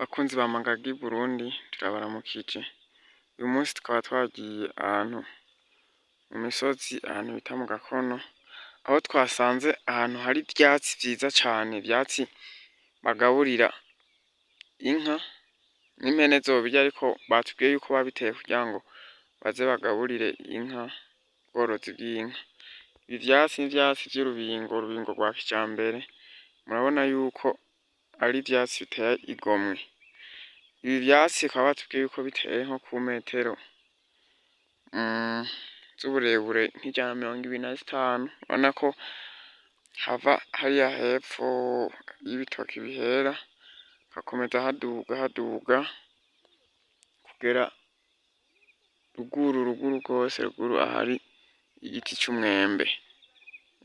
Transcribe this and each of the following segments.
Bakunzi ba Magagi Burundi turabaramukije. Uyu munsi tukaba twagiye ahantu mu misozi, ahantu bita mu Gakono, aho twasanze ahantu hari ivyatsi vyiza cane, ivyatsi bagaburira inka n'impene zobirya, ariko batubwiye yuko babiteye kugira ngo baze bagaburire inka, ubworozi bw'inka. Ibi vyatsi n'ivyatsi vy'urubingo, urubingo rwa kijambere, murabona yuko ari ivyatsi biteye igomwe. Ibi vyatsi bakaba batubwiye yuko biteye nko ku metero z'uburebure nk'ijana na 25. Urabona ko hava hariya hepfo y'ibitoki bihera, hakomeza haduga kugera ruguru rwose, ruguru ahari igiti c'umwembe.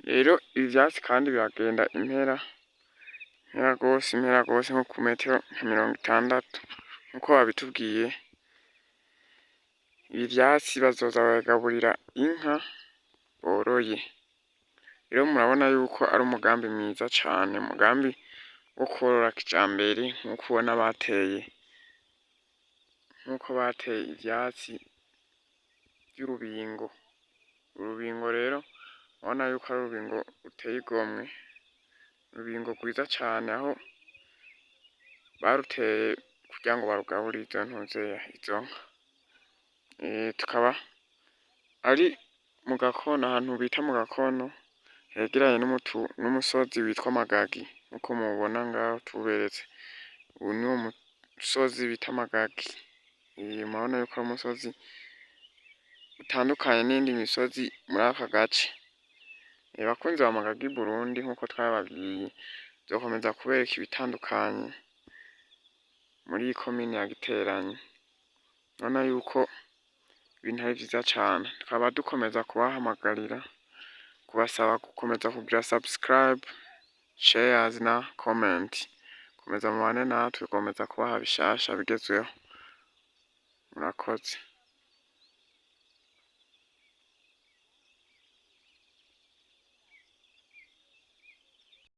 Rero ibi vyatsi kandi biragenda impera gose nko ku metero nka 60 nkuko babitubwiye. Ibi vyatsi bazoza baragaburira inka boroye. Rero murabona yuko ari umugambi mwiza cane, umugambi wo kworora kijambere nkuko ubona bateye ivyatsi vy'urubingo. Urubingo rero urabona yuko ari urubingo ruteye igomwe, urubingo rwiza cane, aho baruteye kugira ngo barugaburire izo nka. Tukaba ari mu Gakono, ahantu bita mu Gakono hegeranye n'umusozi witwa Magagi, nkuko mubona ngaho tuberetse. Uyu niwo musozi bita Magagi. Murabona yuko ari umusozi utandukanye n'indi misozi muri aka gace. Bakunzi ba Magagi Burundi, nkuko twababwiye, tuzokomeza kubereka ibitandukanye muri iyi komine ya Giteranyi. Urabona yuko ibintu ari vyiza cane. Tukaba dukomeza kubahamagarira, kubasaba gukomeza kugira subscribe, shares na comment. Komeza mubane natwe, gukomeza kubaha bishasha bigezweho. Murakoze.